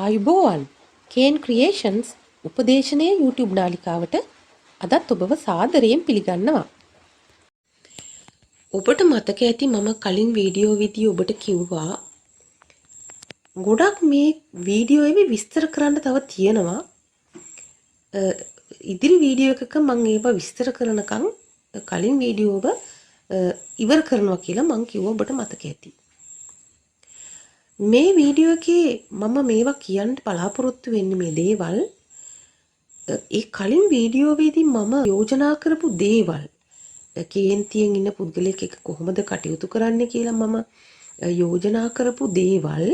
ආයුබෝවන් කේන් ක්‍රියේෂන්ස් උපදේශනයේ YouTube නාලිකාවට අදත් ඔබව සාදරයෙන් පිළිගන්නවා. ඔබට මතක ඇති මම කලින් වීඩියෝවේදී ඔබට කිව්වා ගොඩක් මේ වීඩියෝ එකේ විස්තර කරන්න තව තියෙනවා. ඉදිරි වීඩියෝ එකක මම ඒවා විස්තර කරනකම් කලින් වීඩියෝව ඉවර කරනවා කියලා මම කිව්වා ඔබට මතක ඇති. මේ වීඩියෝ එකේ මම මේවා කියන්න බලාපොරොත්තු වෙන්නේ මේ දේවල් ඒ කලින් වීඩියෝවේදී මම යෝජනා කරපු දේවල් කේන්තියෙන් ඉන්න පුද්ගලයෙක් එක්ක කොහොමද කටයුතු කරන්න කියලා මම යෝජනා කරපු දේවල්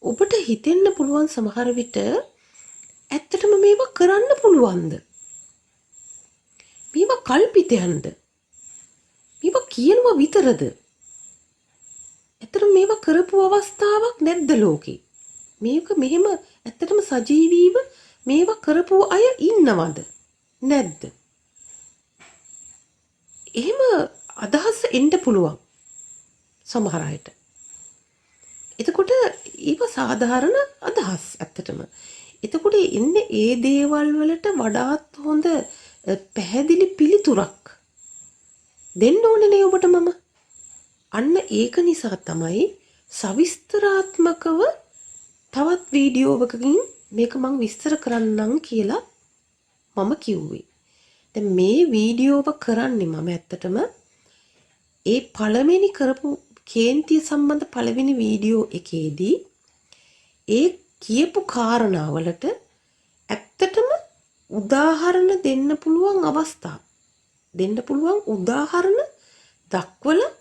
ඔබට හිතෙන්න පුළුවන් සමහර විට ඇත්තටම මේවා කරන්න පුළුවන්ද? මේවා කල්පිතයන්ද? මේවා කියනවා විතරද? ඇත්තටම මේවා කරපු අවස්ථාවක් නැද්ද ලෝකේ? මේක මෙහෙම ඇත්තටම සජීවීව මේවා කරපු අය ඉන්නවද? නැද්ද? එහෙම අදහස් එන්න පුළුවන් සමහර අයට. එතකොට ඒව සාධාරණ අදහස් ඇත්තටම. එතකොට ඉන්නේ ඒ දේවල් වලට වඩාත් හොඳ පැහැදිලි පිළිතුරක් දෙන්න ඕනේ නේ ඔබට මම. අන්න ඒක නිසා තමයි සවිස්තරාත්මකව තවත් වීඩියෝවකකින් මේක මම විස්තර කරන්නම් කියලා මම කිව්වේ. දැන් මේ වීඩියෝව කරන්නේ මම ඇත්තටම ඒ පළවෙනි කරපු කේන්තිය සම්බන්ධ පළවෙනි වීඩියෝ එකේදී ඒ කියපු කාරණාවලට ඇත්තටම උදාහරණ දෙන්න පුළුවන් අවස්ථා දෙන්න පුළුවන් උදාහරණ දක්වලා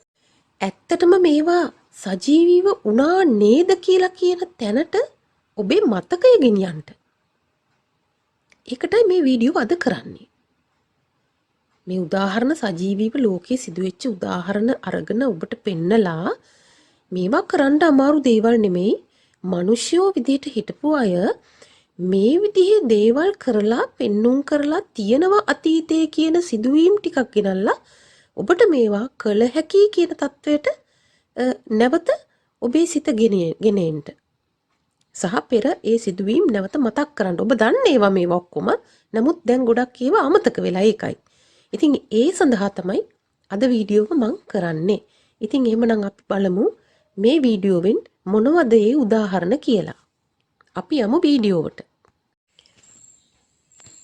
ඇත්තටම මේවා සජීවීව වුණා නේද කියලා කියන තැනට ඔබේ මතකය ගෙනියන්න. ඒකටයි මේ වීඩියෝ අද කරන්නේ. මේ උදාහරණ සජීවීව ලෝකයේ සිදුවෙච්ච උදාහරණ අරගෙන ඔබට පෙන්නලා මේවා කරන්න අමාරු දේවල් නෙමෙයි. මිනිස්සුયો විදිහට හිටපු අය මේ විදිහේ දේවල් කරලා පෙන්눔 කරලා තියෙනවා අතීතයේ කියන සිදුවීම් ටිකක් ගෙනල්ලා ඔබට මේවා කළ හැකි කියන තත්වයට නැවත ඔබේ සිත ගෙනෙන්න සහ පෙර ඒ සිදුවීම් නැවත මතක් කරන්න. ඔබ දන්නේ මේවා ඔක්කොම. නමුත් දැන් ගොඩක් ඒවා අමතක වෙලා ඒකයි. ඉතින් ඒ සඳහා තමයි අද වීඩියෝව මම කරන්නේ. ඉතින් එහෙමනම් අපි බලමු මේ වීඩියෝවෙන් මොනවද ඒ උදාහරණ කියලා. අපි යමු වීඩියෝවට.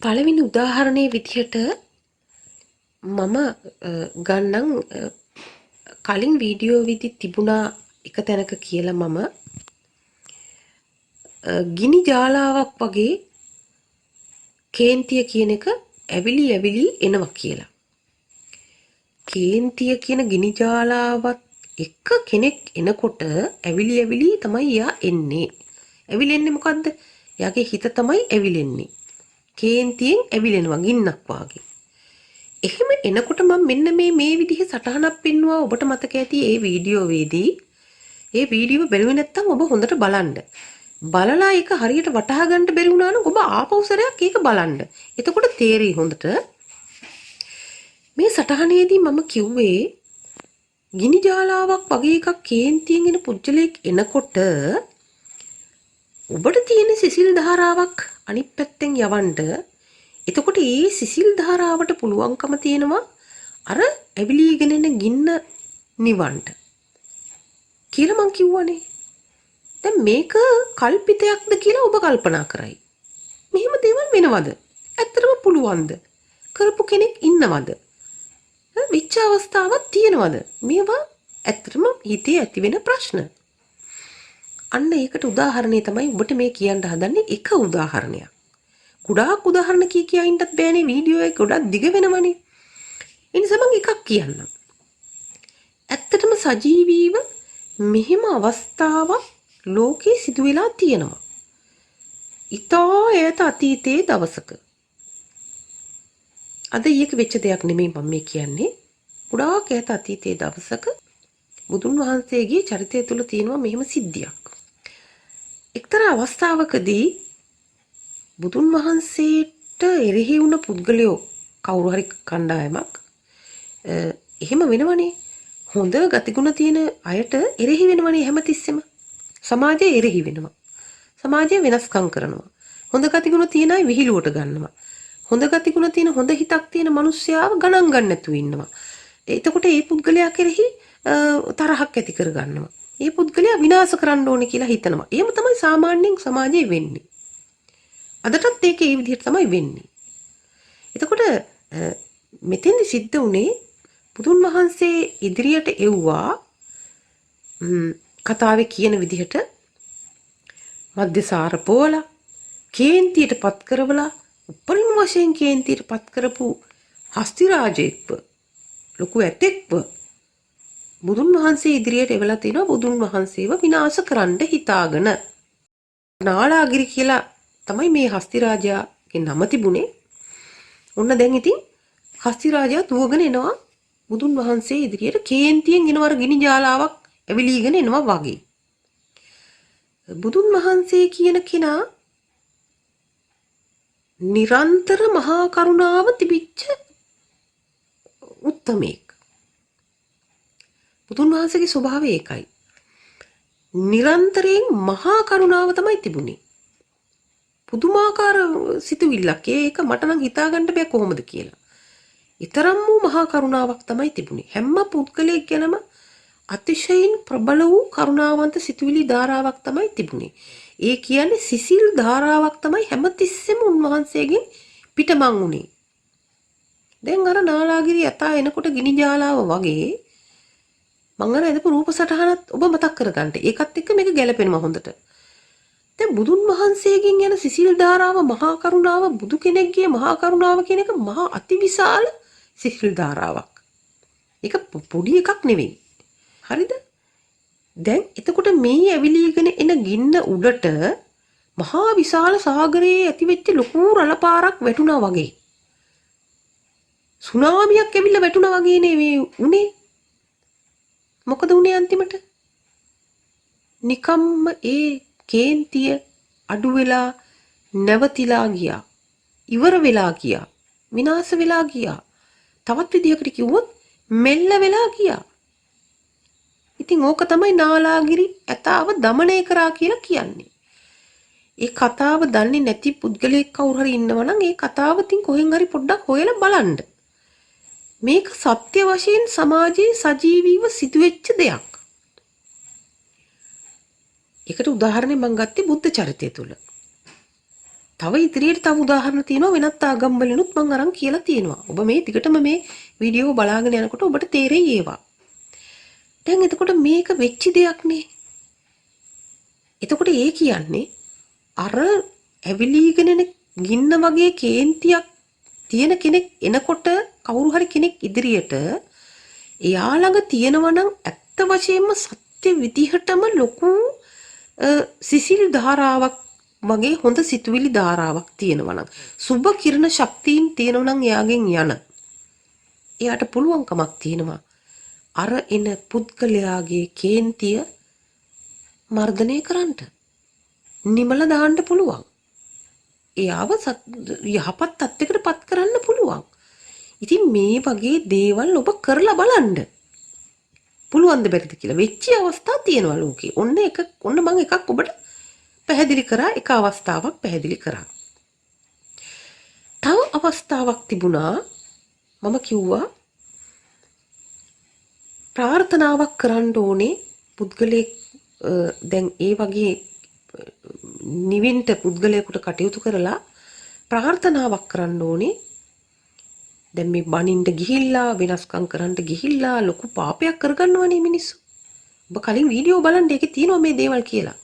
පළවෙනි උදාහරණයේ විදිහට මම ගන්නම් කලින් වීඩියෝ විදි තිබුණා එක තැනක කියලා මම ගිනි ජාලාවක් වගේ කේන්තිය කියන එක ඇවිලි එනවා කියලා. කේන්තිය කියන ගිනි ජාලාවත් එක කෙනෙක් එනකොට ඇවිලි තමයි යා එන්නේ. ඇවිලෙන්නේ මොකද්ද? යාගේ හිත තමයි ඇවිලෙන්නේ. කේන්තියෙන් ඇවිලෙනවා ගින්නක් වාගේ. එහෙම එනකොට මම මෙන්න මේ විදිහේ සටහනක් පෙන්නුවා ඔබට මතක ඇති ඒ වීඩියෝවේදී. ඒ වීඩියෝ බැලුවේ නැත්නම් ඔබ හොඳට බලන්න. බලලා ඒක හරියට වටහා ගන්න බැරි වුණා නම් ඔබ ආපහු සැරයක් ඒක බලන්න. එතකොට තේරෙයි හොඳට. මේ සටහනේදී මම කිව්වේ ගිනි ජාලාවක් වගේ එකක් කේන්තියෙන් එන පුජ්‍යලයක් එනකොට ඔබට තියෙන සිසිල් ධාරාවක් අනිත් පැත්තෙන් යවන්න. එතකොට ඒ සිසිල් ධාරාවට පුළුවන්කම තියෙනවා අර ඇවිලීගෙන එන ගින්න නිවන්න කියලා මං කිව්වනේ. දැන් මේක කල්පිතයක්ද කියලා ඔබ කල්පනා කරයි. මෙහෙම දේවල් වෙනවද? ඇත්තටම පුළුවන්ද? කරපු කෙනෙක් ඉන්නවද? විච අවස්ථාවක් තියෙනවද? මේවා ඇත්තටම හිතේ ඇති වෙන ප්‍රශ්න. අන්න ඒකට උදාහරණය තමයි ඔබට මේ කියන්න හදන්නේ එක උදාහරණයක්. ගොඩාක් උදාහරණ කියා ඉන්නත් බෑනේ වීඩියෝ එක ගොඩක් දිග වෙනවනේ. ඒ නිසා මම එකක් කියන්නම්. ඇත්තටම සජීවීව මෙහෙම අවස්ථාවක් ලෝකේ සිදු වෙලා තියෙනවා. ඊටා ඈත අතීතයේ දවසක. අද ඊයක වෙච්ච දෙයක් නෙමෙයි මම මේ කියන්නේ. ගොඩාක් ඈත අතීතයේ දවසක බුදුන් වහන්සේගේ චරිතය තුල තියෙනවා මෙහෙම සිද්ධියක්. එක්තරා අවස්ථාවකදී බුදුන් වහන්සේට එරෙහි වුණ පුද්ගලයෝ කවුරු හරි කණ්ඩායමක් එහෙම වෙනවනේ. හොඳ ගතිගුණ තියෙන අයට එරෙහි වෙනවනේ හැමතිස්සෙම. සමාජයේ එරෙහි වෙනවා. සමාජය වෙනස්කම් කරනවා. හොඳ ගතිගුණ තියෙන අය විහිළුවට ගන්නවා. හොඳ ගතිගුණ තියෙන හොඳ හිතක් තියෙන මිනිස්සයාව ගණන් ගන්න නැතුව ඉන්නවා. එතකොට ඒ පුද්ගලයා කෙරෙහි තරහක් ඇති කර ගන්නවා. ඒ පුද්ගලයා විනාශ කරන්න ඕනේ කියලා හිතනවා. එහෙම තමයි සාමාන්‍යයෙන් සමාජයේ වෙන්නේ. අදටත් ඒක ඒ විදිහට තමයි වෙන්නේ. එතකොට මෙතෙන්දි සිද්ධ වුණේ බුදුන් වහන්සේ ඉදිරියට එව්වා කතාවේ කියන විදිහට මධ්‍යසාර පෝලා කේන්තියට පත් කරවලා උපරිම වශයෙන් කේන්තියට පත් කරපු හස්ති රාජෙක්ව ලොකු ඇතෙක්ව බුදුන් වහන්සේ ඉදිරියට එවලා තිනවා බුදුන් වහන්සේව විනාශ කරන්න හිතාගෙන. නාලාගිරි කියලා තමයි මේ හස්ති රාජයාගේ නම තිබුණේ. ඔන්න දැන් ඉතින් හස්ති රාජයා දුවගෙන එනවා බුදුන් වහන්සේ ඉදිරියට කේන්තියෙන් එනවර ගිනි ජාලාවක් ඇවිලීගෙන එනවා වගේ. බුදුන් වහන්සේ කියන කෙනා නිරන්තර මහා කරුණාව තිබිච්ච උත්තමෙක්. බුදුන් වහන්සේගේ ස්වභාවය ඒකයි. නිරන්තරයෙන් මහා කරුණාව තමයි තිබුණේ. පුදුමාකාර සිතුවිල්ලක්. ඒක මට නම් හිතා ගන්න බෑ කොහොමද කියලා. ඊතරම් වූ මහා කරුණාවක් තමයි තිබුණේ. හැම පුද්ගලයෙක් ගැනම අතිශයින් ප්‍රබල වූ කරුණාවන්ත සිතුවිලි ධාරාවක් තමයි තිබුණේ. ඒ කියන්නේ සිසිල් ධාරාවක් තමයි හැමතිස්සෙම උන්වහන්සේගෙන් පිටමං උනේ. දැන් අර නාලාගිරි යතා එනකොට ගිනි ජාලාව වගේ මං අර එදපු රූප සටහනත් ඔබ මතක් කරගන්න. ඒකත් එක්ක මේක ගැලපෙනවා හොඳට. දැන් බුදුන් වහන්සේගෙන් යන සිසිල් ධාරාව මහා කරුණාව බුදු කෙනෙක්ගේ මහා කරුණාව කියන එක මහා අතිවිශාල සිසිල් ධාරාවක්. ඒක පොඩි එකක් නෙවෙයි. හරිද? දැන් එතකොට මේ ඇවිලීගෙන එන ගින්න උඩට මහා විශාල සාගරයේ ඇතිවෙච්ච ලොකු රළ පාරක් වැටුණා වගේ. සුනාමියක් ඇවිල්ලා වැටුණා වගේ නේ උනේ. මොකද උනේ අන්තිමට? නිකම්ම ඒ කේන්තිය අඩු වෙලා නැවතිලා ගියා. ඉවර වෙලා ගියා. විනාශ වෙලා ගියා. තවත් විදිහකට කිව්වොත් මෙල්ල වෙලා ගියා. ඉතින් ඕක තමයි නාලාගිරි ඇතාව দমনය කරා කියලා කියන්නේ. ඒ කතාව දන්නේ නැති පුද්ගලයෙක් කවුරු හරි ඉන්නවා නම් ඒ කතාව තින් කොහෙන් හරි පොඩ්ඩක් හොයලා බලන්න. මේක සත්‍ය වශයෙන් සමාජයේ සජීවීව සිදුවෙච්ච දෙයක්. ඒකට උදාහරණයක් මම ගත්තේ බුද්ධ චරිතය තුල. තව ඉදිරියට තව උදාහරණ තියෙනවා වෙනත් ආගම් වලිනුත් මම අරන් කියලා තියෙනවා. ඔබ මේ දිගටම මේ වීඩියෝ බලාගෙන යනකොට ඔබට තේරෙයි ඒවා. දැන් එතකොට මේක වෙච්ච දෙයක් නේ. එතකොට ඒ කියන්නේ අර ඇවිලීගෙන එන ගින්න වගේ කේන්තියක් තියෙන කෙනෙක් එනකොට කවුරු හරි කෙනෙක් ඉදිරියට එයා ළඟ තියෙනවා නම් ඇත්ත වශයෙන්ම සත්‍ය විදිහටම ලොකු සිසිල් ධාරාවක් වගේ හොඳ සිතුවිලි ධාරාවක් තියෙනවා නම් සුබ කිරණ ශක්තියින් තියෙනවා නම් එයාගෙන් යන එයාට පුළුවන්කමක් තියෙනවා අර එන පුද්ගලයාගේ කේන්තිය මර්ධනය කරන්න නිමල දාන්න පුළුවන්. එයාව යහපත් තත්යකට පත් කරන්න පුළුවන්. ඉතින් මේ වගේ දේවල් ඔබ කරලා බලන්න. පුළුවන් ද බැරිද කියලා වෙච්ච අවස්ථා තියෙනවා ලෝකේ. ඔන්න මම එකක් ඔබට පැහැදිලි කරා. එක අවස්ථාවක් පැහැදිලි කරා. තව අවස්ථාවක් තිබුණා. මම කිව්වා ප්‍රාර්ථනාවක් කරන්න ඕනේ පුද්ගලයෙක් දැන් ඒ වගේ නිවින්ට පුද්ගලයෙකුට කටයුතු කරලා ප්‍රාර්ථනාවක් කරන්න ඕනේ. දැන් මේ බණින්ට ගිහිල්ලා වෙනස්කම් කරන්න ගිහිල්ලා ලොකු පාපයක් කරගන්නවනේ මිනිස්සු. ඔබ කලින් වීඩියෝ බලන්න ඒකේ තියෙනවා මේ දේවල් කියලා.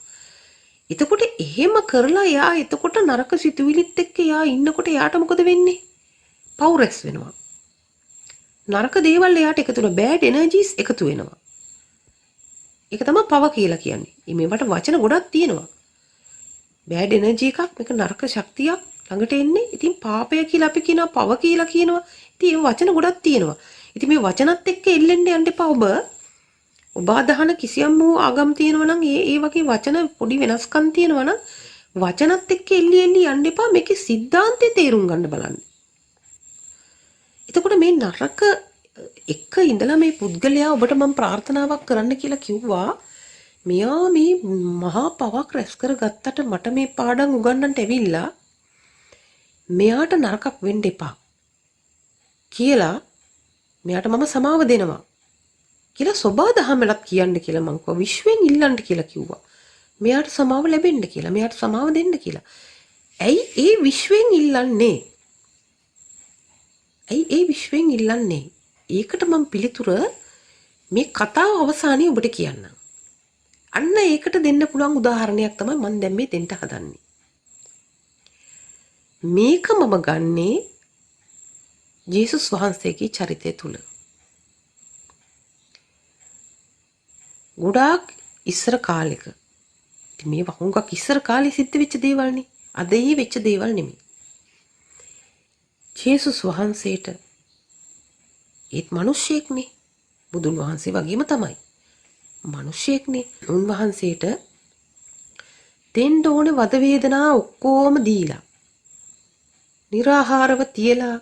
එතකොට එහෙම කරලා එයා එතකොට නරක සිතුවිලිත් එක්ක එයා ඉන්නකොට එයාට මොකද වෙන්නේ? පව් රැස් වෙනවා. නරක දේවල් එයාට එකතු වෙනවා. බෑඩ් එනර්ජිස් එකතු වෙනවා. ඒක තමයි පව කියලා කියන්නේ. මේවට වචන ගොඩක් තියෙනවා. බෑඩ් එනර්ජි එකක් මේක නරක ශක්තියක් ළඟට එන්නේ. ඉතින් පාපය කියලා අපි කියනවා, පව කියලා කියනවා. ඉතින් මේ වචන ගොඩක් තියෙනවා. ඉතින් මේ වචනත් එක්ක එල්ලෙන්න යන්න එපා ඔබ. ඔබ අදහන කිසියම් වූ ආගම් තියෙනවා නම් ඒ වගේ වචන පොඩි වෙනස්කම් තියෙනවා නම් වචනත් එක්ක එල්ලි යන්න එපා. මේකේ સિદ્ધාන්තය තේරුම් ගන්න බලන්න. එතකොට මේ නරක එක ඉඳලා මේ පුද්ගලයා ඔබට මම ප්‍රාර්ථනාවක් කරන්න කියලා කිව්වා. මෙයා මේ මහා පවක් රැස් කරගත්තට මට මේ පාඩම් උගන්වන්නට ඇවිල්ලා මෙයාට නරකක් වෙන්න එපා කියලා මෙයාට මම සමාව දෙනවා කියලා සෝබා දහමලත් කියන්න කියලා මං කිව්වා. විශ්වෙන් ඉල්ලන්න කියලා කිව්වා. මෙයාට සමාව ලැබෙන්න කියලා. මෙයාට සමාව දෙන්න කියලා. ඇයි ඒ විශ්වෙන් ඉල්ලන්නේ? ඇයි ඒ විශ්වෙන් ඉල්ලන්නේ? ඒකට මම පිළිතුර මේ කතාව අවසානයේ ඔබට කියන්නම්. අන්න ඒකට දෙන්න පුළුවන් උදාහරණයක් තමයි මම දැන් මේ දෙන්න හදන්නේ. මේක මම ගන්නේ ජේසුස් වහන්සේගේ චරිතය තුල. ගොඩාක් ඉස්සර කාලෙක. ඉතින් මේ වහුඟක් ඉස්සර කාලේ සිද්ධ වෙච්ච දේවල්නේ. අද ඒ වෙච්ච දේවල් නෙමෙයි. ජේසුස් වහන්සේට ඒත් මිනිස්සෙක්නේ. බුදුන් වහන්සේ වගේම තමයි. මිනිස්සෙක්නේ. උන්වහන්සේට දෙන්න ඕනේ වද වේදනා ඔක්කොම දීලා. निराहारව තියලා,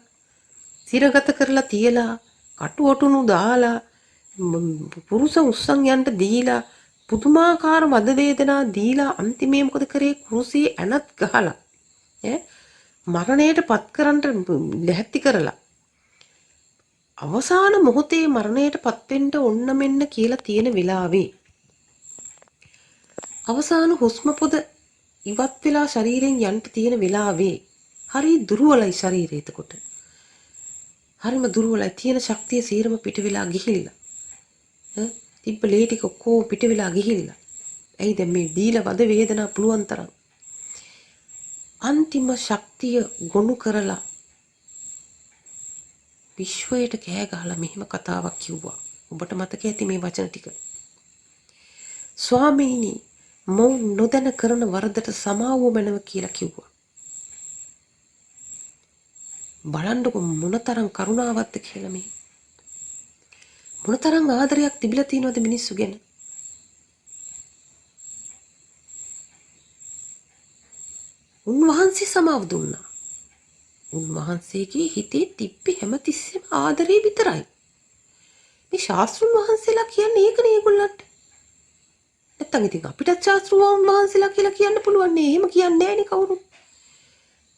සිරගත කරලා තියලා, කටුවටුණු දාලා, පුරුෂ උස්සන් යන්න දීලා, පුදුමාකාර වද වේදනා දීලා අන්තිමේ මොකද කරේ? කුරුසියේ ඇනත් ගහලා මරණයට පත් කරන්න ලැහැත්ති කරලා අවසාන මොහොතේ මරණයට පත් වෙන්න ඔන්න මෙන්න කියලා තියෙන වෙලාවේ අවසාන හුස්ම පොද ඉවත් වෙලා ශරීරයෙන් යන්න තියෙන වෙලාවේ හරි දුර්වලයි ශරීරය. එතකොට හරිම දුර්වලයි. තියෙන ශක්තිය සීරම පිට වෙලා ගිහිල්ලා තිබ්බ ලේ ටික ඔක්කොම පිට වෙලා ගිහිල්ලා. ඇයි දැන් මේ දීලා වද වේදනා පුළුවන් තරම් අන්තිම ශක්තිය ගොනු කරලා විශ්වයට කෑ ගහලා මෙහෙම කතාවක් කිව්වා. ඔබට මතක ඇති මේ වචන ටික. ස්වාමීනි මම නොදැන කරන වරදට සමාව මැනව කියලා කිව්වා. බලන්නකො මොනතරම් කරුණාවක්ද කියලා මේ. මොනතරම් ආදරයක් තිබිලා තියෙනවද මිනිස්සු ගැන. උන්වහන්සේ සමාව දුන්නා. උන්වහන්සේගේ හිතේ තිබ්බේ හැමතිස්සෙම ආදරේ විතරයි. මේ ශාස්ත්‍රුන් වහන්සේලා කියන්නේ ඒකනේ ඒගොල්ලන්ට. නැත්තම් ඉතින් අපිටත් ශාස්ත්‍රුන් වහන්සේලා කියලා කියන්න පුළුවන් නේ. එහෙම කියන්නේ නැහැනේ කවුරුත්.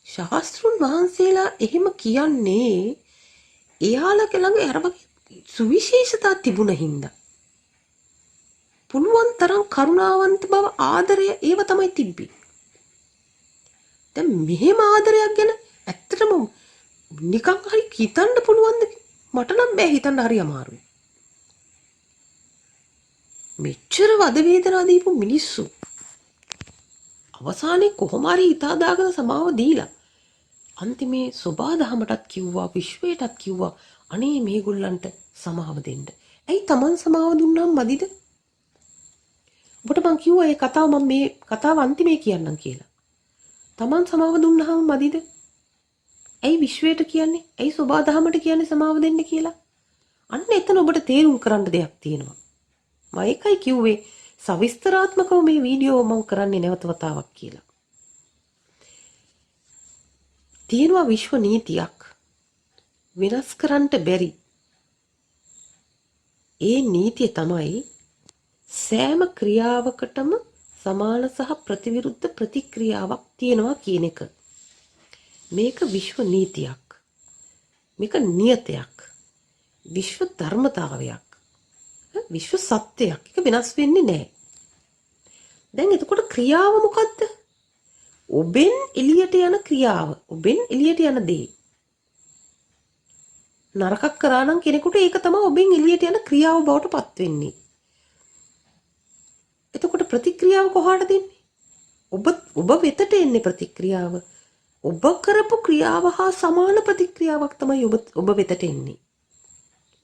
ශාස්ත්‍රුන් වහන්සේලා එහෙම කියන්නේ එයාලගේ ළඟ අර වගේ සුවිශේෂතා තිබුණ හින්දා. පුළුවන් තරම් කරුණාවන්ත බව ආදරය ඒව තමයි තිබ්බේ. දැන් මෙහෙම ආදරයක් ගැන ඇත්තටම නිකන් හරි හිතන්න පුළුවන්ද? මට නම් බෑ හිතන්න, හරි අමාරුයි. මෙච්චර වද වේදනා දීපු මිනිස්සු අවසානයේ කොහොම හරි හිතාදාගෙන සමාව දීලා අන්තිමේ සෝබා දහමටත් කිව්වා, විශ්වයටත් කිව්වා අනේ මේගොල්ලන්ට සමාව දෙන්න. ඇයි Taman සමාව දුන්නාම මදිද? ඔබට මං කිව්වා මේ කතාව මම මේ කතාව අන්තිමේ කියන්නම් කියලා. Taman සමාව දුන්නාම මදිද? ඇයි විශ්වයට කියන්නේ? ඇයි සෝබා දහමට කියන්නේ සමාව දෙන්න කියලා? අන්න එතන ඔබට තේරුම් කරන්න දෙයක් තියෙනවා. මම ඒකයි කිව්වේ සවිස්තරාත්මකව මේ වීඩියෝ මම කරන්නේ නැවත වතාවක් කියලා. තියෙනවා විශ්ව නීතියක් වෙනස් කරන්න බැරි. ඒ නීතිය තමයි සෑම ක්‍රියාවකටම සමාන සහ ප්‍රතිවිරුද්ධ ප්‍රතික්‍රියාවක් තියෙනවා කියන එක. මේක විශ්ව නීතියක්. මේක නියතයක්. විශ්ව ධර්මතාවයක්. විශ්ව සත්‍යයක්. ඒක වෙනස් වෙන්නේ නැහැ. දැන් එතකොට ක්‍රියාව මොකද්ද? ඔබෙන් එළියට යන ක්‍රියාව. ඔබෙන් එළියට යන දේ. නරකක් කරා නම් කෙනෙකුට ඒක තමයි ඔබෙන් එළියට යන ක්‍රියාව බවට පත් වෙන්නේ. එතකොට ප්‍රතික්‍රියාව කොහාටද එන්නේ? ඔබ වෙතට එන්නේ ප්‍රතික්‍රියාව. ඔබ කරපු ක්‍රියාව හා සමාන ප්‍රතික්‍රියාවක් තමයි ඔබ වෙතට එන්නේ.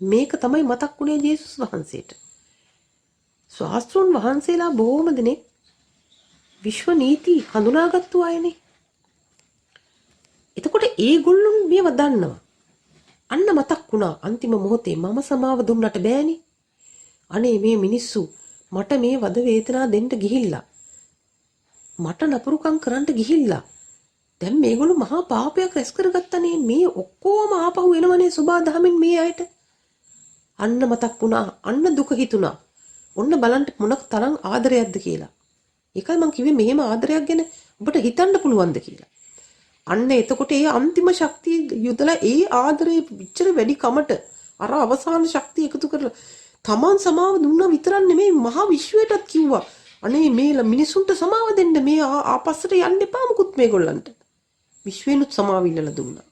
මේක තමයි මතක් වුණේ ජේසුස් වහන්සේට. ශාස්ත්‍රඥ වහන්සේලා බොහොම දෙනෙක් විශ්ව නීති හඳුනාගත්තු අයනේ. එතකොට ඒගොල්ලෝ මේව දන්නවා. අන්න මතක් වුණා අන්තිම මොහොතේ මම සමාව දුන්නට බෑනේ. අනේ මේ මිනිස්සු මට මේ වද වේදනා දෙන්න ගිහිල්ලා මට නපුරුකම් කරන්න ගිහිල්ලා දැන් මේගොල්ලෝ මහා පාපයක් රැස් කරගත්තනේ. මේ ඔක්කොම ආපහු එනවනේ සෝබා දහමින් මේ අයට. අන්න මතක් වුණා. අන්න දුක හිතුණා. ඔන්න බලන්න මොන තරම් ආදරයක්ද කියලා. ඒකයි මං කිව්වේ මෙහෙම ආදරයක් ගැන ඔබට හිතන්න පුළුවන්ද කියලා. අන්න එතකොට ඒ අන්තිම ශක්තිය යොදලා ඒ ආදරේ විචර වැඩි කමට අර අවසාන ශක්තිය එකතු කරලා තමන් සමාව දුන්නා විතරක් නෙමෙයි මහා විශ්වයටත් කිව්වා. අනේ මේ මිනිසුන්ට සමාව දෙන්න මේ ආපස්සට යන්න එපා මුකුත් මේගොල්ලන්ට. විශ්වෙනුත් සමාව ඉල්ලලා දුන්නා.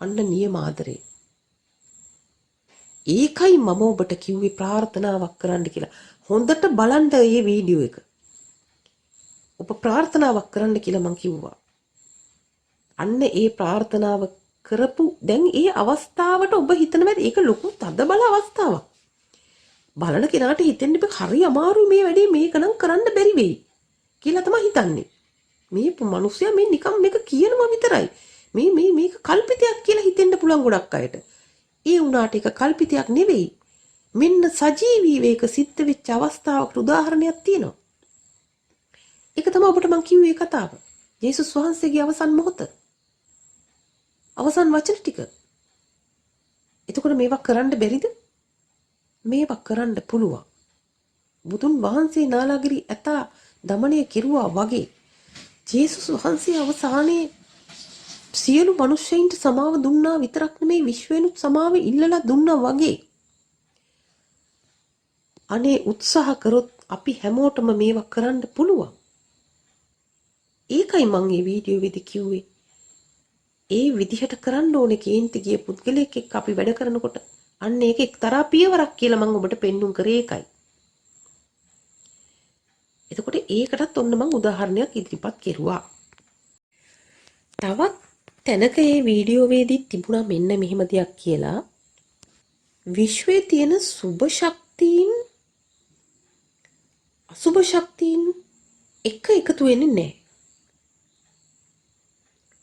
අන්න නියම ආදරේ. ඒකයි මම ඔබට කිව්වේ ප්‍රාර්ථනාවක් කරන්න කියලා. හොඳට බලන්න මේ වීඩියෝ එක. ඔබ ප්‍රාර්ථනාවක් කරන්න කියලා මං කිව්වා. අන්න ඒ ප්‍රාර්ථනාව කරපු දැන් ඒ අවස්ථාවට ඔබ හිතනවා ඒක ලොකු තදබල අවස්ථාවක්. බලන කෙනාට හිතෙන්න බෑ හරි අමාරුයි මේ වැඩේ මේක නම් කරන්න බැරි වෙයි කියලා තමයි හිතන්නේ. මේ මිනිස්සයා මේ නිකම් මේක කියනවා විතරයි. මේක කල්පිතයක් කියලා හිතෙන්න පුළුවන් ගොඩක් අයට. ඒ වුණාට ඒක කල්පිතයක් නෙවෙයි. මෙන්න සජීවී වේක සිද්ධ වෙච්ච අවස්ථාවකට උදාහරණයක් තියෙනවා. ඒක තමයි ඔබට මම කිව්වේ කතාව. යේසුස් වහන්සේගේ අවසන් මොහොත. අවසන් වචන ටික. එතකොට මේවා කරන්න බැරිද? මේවා කරන්න පුළුවන්. බුදුන් වහන්සේ නාලාගිරි ඇතා දමනය කෙරුවා වගේ යේසුස් වහන්සේ අවසානයේ සියලු මිනිස්සුන්ට සමාව දුන්නා විතරක් නෙමෙයි විශ්වෙනුත් සමාව ඉල්ලලා දුන්නා වගේ. අනේ උත්සාහ කරොත් අපි හැමෝටම මේවා කරන්න පුළුවන්. ඒකයි මම මේ වීඩියෝ වෙදි කිව්වේ. ඒ විදිහට කරන්න ඕනේ කේන්ති ගිය පුද්ගලයෙක් එක්ක අපි වැඩ කරනකොට අන්න ඒක එක්තරා පියවරක් කියලා මම ඔබට පෙන්눔 කරේ ඒකයි. එතකොට ඒකටත් ඔන්න මම උදාහරණයක් ඉදිරිපත් කෙරුවා. තවත් තැනක මේ වීඩියෝවේදී තිබුණා මෙන්න මෙහෙම දෙයක් කියලා. විශ්වයේ තියෙන සුභ ශක්තියින් අසුභ ශක්තියින් එක එකතු වෙන්නේ නැහැ.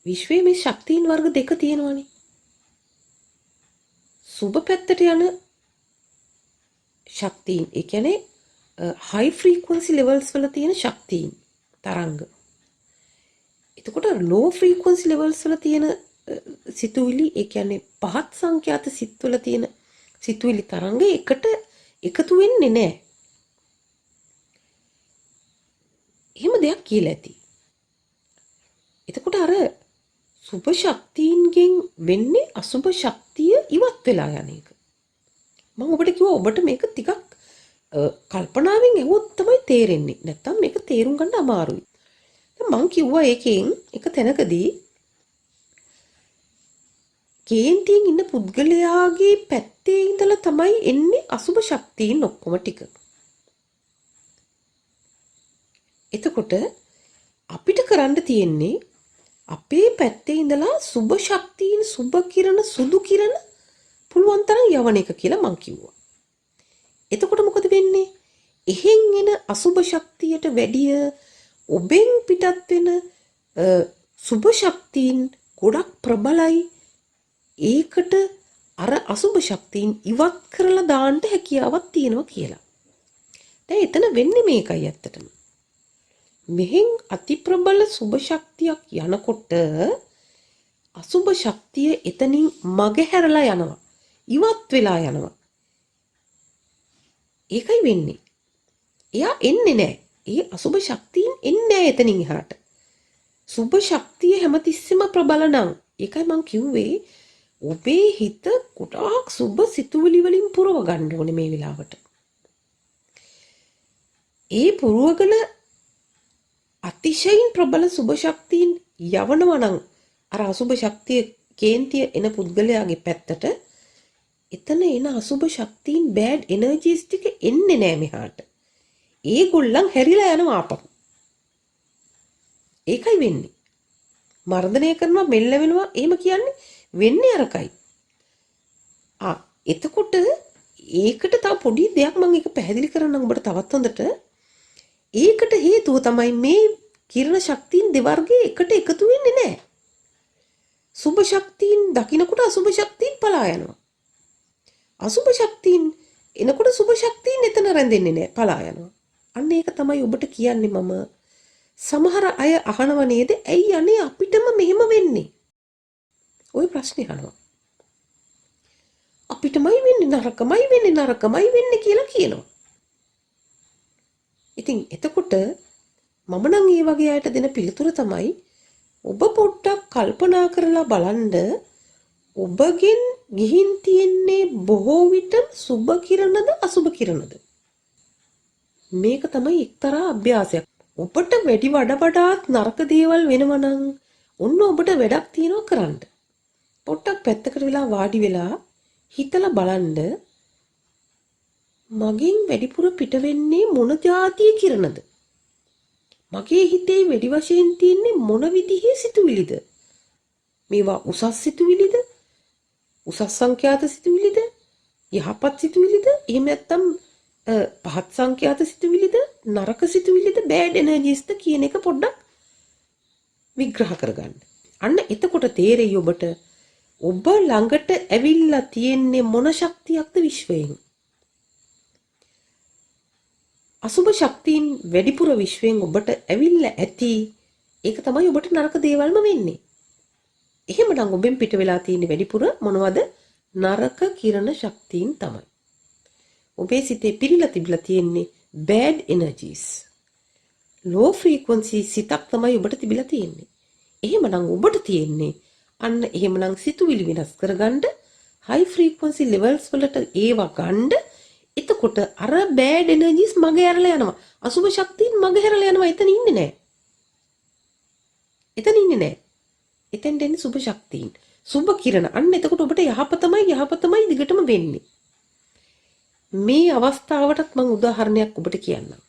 විශ්වයේ මේ ශක්තියින් වර්ග දෙක තියෙනවානේ. සුභ පැත්තට යන ශක්තියින් ඒ කියන්නේ high frequency levels වල තියෙන ශක්තියින් තරංග. එතකොට low frequency levels වල තියෙන සිතුවිලි ඒ කියන්නේ පහත් සංඛ්‍යාත සිත් වල තියෙන සිතුවිලි තරංග එකට එකතු වෙන්නේ නැහැ. එහෙම දෙයක් කියලා ඇති. එතකොට අර සුභ ශක්තියින්ගෙන් වෙන්නේ අසුභ ශක්තිය ඉවත් වෙලා යන එක. මම ඔබට කිව්වා ඔබට මේක ටිකක් කල්පනාවෙන් ඇහුවොත් තමයි තේරෙන්නේ. නැත්තම් මේක තේරුම් ගන්න අමාරුයි. දැන් මම කිව්වා ඒකෙන් එක තැනකදී කේන්තියෙන් ඉන්න පුද්ගලයාගේ පැත්තේ ඉඳලා තමයි එන්නේ අසුභ ශක්තියින් ඔක්කොම ටික. එතකොට අපිට කරන්න තියෙන්නේ අපේ පැත්තේ ඉඳලා සුභ ශක්තියින් සුභ කිරණ සුදු කිරණ පුළුවන් තරම් යවන එක කියලා මං කිව්වා. එතකොට මොකද වෙන්නේ? එහෙන් එන අසුභ ශක්තියට වැඩිය ඔබෙන් පිටත් වෙන සුභ ශක්තියින් ගොඩක් ප්‍රබලයි. ඒකට අර අසුභ ශක්තියින් ඉවත් කරලා දාන්න හැකියාවක් තියෙනවා කියලා. දැන් එතන වෙන්නේ මේකයි ඇත්තටම. මෙහෙන් අති ප්‍රබල සුභ ශක්තියක් යනකොට අසුභ ශක්තිය එතනින් මගහැරලා යනවා. ඉවත් වෙලා යනවා. ඒකයි වෙන්නේ. එයා එන්නේ නැහැ. ඒ අසුභ ශක්තියින් එන්නේ නැහැ එතනින් එහාට. සුභ ශක්තිය හැමතිස්සෙම ප්‍රබල නම් ඒකයි මං කිව්වේ ඔබේ හිත ගොඩාක් සුභ සිතුවිලි වලින් පුරව ගන්න ඕනේ මේ වෙලාවට. ඒ පුරවගෙන අතිශයින් ප්‍රබල සුභ ශක්තියින් යවනවා නම් අර අසුභ ශක්තිය කේන්තිය එන පුද්ගලයාගේ පැත්තට එතන එන අසුභ ශක්තියින් බෑඩ් එනර්ජිස් ටික එන්නේ නැහැ මෙහාට. ඒගොල්ලන් හැරිලා යනවා ආපහු. ඒකයි වෙන්නේ. මර්ධනය කරනවා මෙල්ල වෙනවා එහෙම කියන්නේ වෙන්නේ අරකයි. එතකොට ඒකට තව පොඩි දෙයක් මම එක පැහැදිලි කරන්නම් ඔබට තවත් හොඳට. ඒකට හේතුව තමයි මේ කිරණ ශක්තියින් දෙවර්ගයේ එකට එකතු වෙන්නේ නැහැ. සුභ ශක්තියින් දකින්නකොට අසුභ ශක්තියින් පලා යනවා. අසුභ ශක්තියින් එනකොට සුභ ශක්තියින් එතන රැඳෙන්නේ නැහැ පලා යනවා. අන්න ඒක තමයි ඔබට කියන්නේ මම. සමහර අය අහනව නේද ඇයි අනේ අපිටම මෙහෙම වෙන්නේ? ওই ප්‍රශ්නේ අහනවා. අපිටමයි වෙන්නේ නරකමයි වෙන්නේ කියලා කියනවා. ඉතින් එතකොට මම නම් ඒ වගේ අයට දෙන පිළිතුර තමයි ඔබ පොඩ්ඩක් කල්පනා කරලා බලන්න ඔබගෙන් ගිහින් තියෙන්නේ බොහෝ විට සුබ කිරණද අසුබ කිරණද? මේක තමයි එක්තරා අභ්‍යාසයක්. ඔබට වැඩි වඩාත් නරක දේවල් වෙනවා නම් ඔන්න ඔබට වැඩක් තියෙනවා කරන්න. පොඩ්ඩක් පැත්තකට වෙලා වාඩි වෙලා හිතලා බලන්න මගෙන් වැඩිපුර පිට වෙන්නේ මොන જાතිය කිරණද? මගේ හිතේ වැඩි වශයෙන් තියෙන්නේ මොන විදිහේ සිතුවිලිද? මේවා උසස් සිතුවිලිද? උසස් සංඛ්‍යාත සිතුවිලිද? යහපත් සිතුවිලිද? එහෙම නැත්නම් පහත් සංඛ්‍යාත සිතුවිලිද? නරක සිතුවිලිද? බෑඩ් එනර්ජිස්ද කියන එක පොඩ්ඩක් විග්‍රහ කරගන්න. අන්න එතකොට තේරෙයි ඔබට ඔබ ළඟට ඇවිල්ලා තියෙන්නේ මොන ශක්තියක්ද විශ්වයෙන්. අසුබ ශක්තියින් වැඩිපුර විශ්වයෙන් ඔබට ඇවිල්ලා ඇති. ඒක තමයි ඔබට නරක දේවල්ම වෙන්නේ. එහෙමනම් ඔබෙන් පිට වෙලා තියෙන්නේ වැඩිපුර මොනවද? නරක කිරණ ශක්තියින් තමයි. ඔබේ සිතේ පිරීලා තිබිලා තියෙන්නේ bad energies. low frequency සිතක් තමයි ඔබට තිබිලා තියෙන්නේ. එහෙමනම් ඔබට තියෙන්නේ අන්න එහෙමනම් සිතුවිලි වෙනස් කරගන්න high frequency levels වලට ඒවා ගන්න. එතකොට අර bad energies මග ඇරලා යනවා. අසුබ ශක්තියින් මග ඇරලා යනවා. එතන ඉන්නේ නැහැ. එතෙන් දෙන්නේ සුබ ශක්තියින්. සුබ කිරණ. අන්න එතකොට ඔබට යහපතමයි දිගටම වෙන්නේ. මේ අවස්ථාවටත් මම උදාහරණයක් ඔබට කියන්නම්.